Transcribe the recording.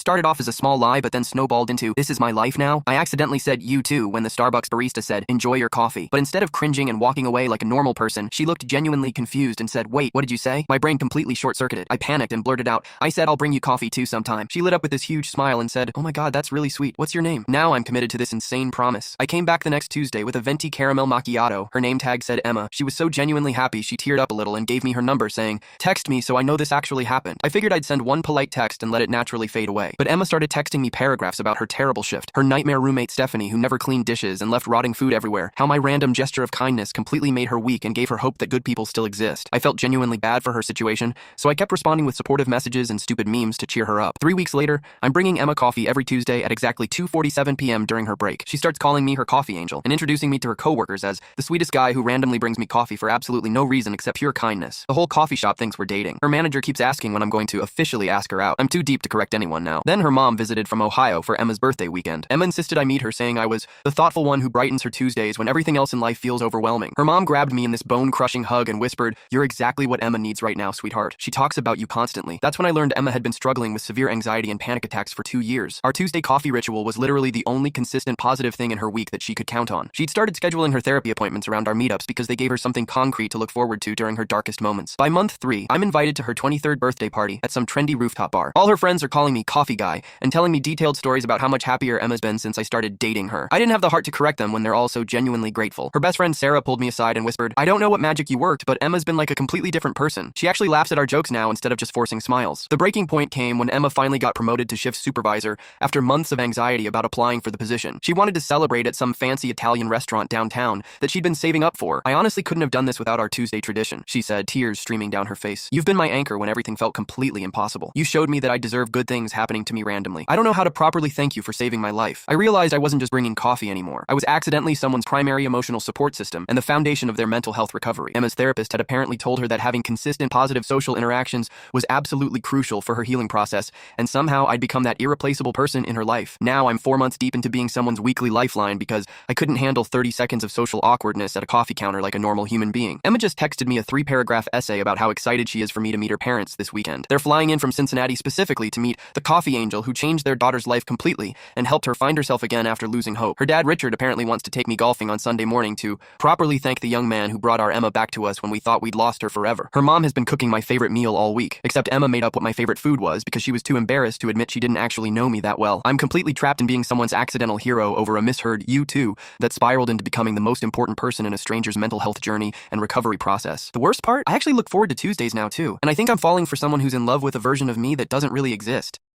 Started off as a small lie but then snowballed into, "This is my life now." I accidentally said "you too" when the Starbucks barista said, "Enjoy your coffee." But instead of cringing and walking away like a normal person, she looked genuinely confused and said, "Wait, what did you say?" My brain completely short-circuited. I panicked and blurted out, "I said I'll bring you coffee too sometime." She lit up with this huge smile and said, "Oh my god, that's really sweet. What's your name?" Now I'm committed to this insane promise. I came back the next Tuesday with a venti caramel macchiato. Her name tag said Emma. She was so genuinely happy she teared up a little and gave me her number saying, "Text me so I know this actually happened." I figured I'd send one polite text and let it naturally fade away. But Emma started texting me paragraphs about her terrible shift, her nightmare roommate Stephanie who never cleaned dishes and left rotting food everywhere, how my random gesture of kindness completely made her weak and gave her hope that good people still exist. I felt genuinely bad for her situation, so I kept responding with supportive messages and stupid memes to cheer her up. 3 weeks later, I'm bringing Emma coffee every Tuesday at exactly 2:47 p.m. during her break. She starts calling me her coffee angel and introducing me to her coworkers as the sweetest guy who randomly brings me coffee for absolutely no reason except pure kindness. The whole coffee shop thinks we're dating. Her manager keeps asking when I'm going to officially ask her out. I'm too deep to correct anyone now. Then her mom visited from Ohio for Emma's birthday weekend. Emma insisted I meet her, saying I was the thoughtful one who brightens her Tuesdays when everything else in life feels overwhelming. Her mom grabbed me in this bone-crushing hug and whispered, "You're exactly what Emma needs right now, sweetheart. She talks about you constantly." That's when I learned Emma had been struggling with severe anxiety and panic attacks for 2 years. Our Tuesday coffee ritual was literally the only consistent positive thing in her week that she could count on. She'd started scheduling her therapy appointments around our meetups because they gave her something concrete to look forward to during her darkest moments. By month 3, I'm invited to her 23rd birthday party at some trendy rooftop bar. All her friends are calling me coffee guy and telling me detailed stories about how much happier Emma's been since I started dating her. I didn't have the heart to correct them when they're all so genuinely grateful. Her best friend Sarah pulled me aside and whispered, "I don't know what magic you worked, but Emma's been like a completely different person. She actually laughs at our jokes now instead of just forcing smiles." The breaking point came when Emma finally got promoted to shift supervisor after months of anxiety about applying for the position. She wanted to celebrate at some fancy Italian restaurant downtown that she'd been saving up for. "I honestly couldn't have done this without our Tuesday tradition," she said, tears streaming down her face. "You've been my anchor when everything felt completely impossible. You showed me that I deserve good things happening to me randomly. I don't know how to properly thank you for saving my life." I realized I wasn't just bringing coffee anymore. I was accidentally someone's primary emotional support system and the foundation of their mental health recovery. Emma's therapist had apparently told her that having consistent positive social interactions was absolutely crucial for her healing process, and somehow I'd become that irreplaceable person in her life. Now I'm 4 months deep into being someone's weekly lifeline because I couldn't handle 30 seconds of social awkwardness at a coffee counter like a normal human being. Emma just texted me a 3-paragraph essay about how excited she is for me to meet her parents this weekend. They're flying in from Cincinnati specifically to meet the coffee angel who changed their daughter's life completely and helped her find herself again after losing hope. Her dad, Richard, apparently wants to take me golfing on Sunday morning to properly thank the young man who brought our Emma back to us when we thought we'd lost her forever. Her mom has been cooking my favorite meal all week, except Emma made up what my favorite food was because she was too embarrassed to admit she didn't actually know me that well. I'm completely trapped in being someone's accidental hero over a misheard "you too" that spiraled into becoming the most important person in a stranger's mental health journey and recovery process. The worst part? I actually look forward to Tuesdays now too, and I think I'm falling for someone who's in love with a version of me that doesn't really exist.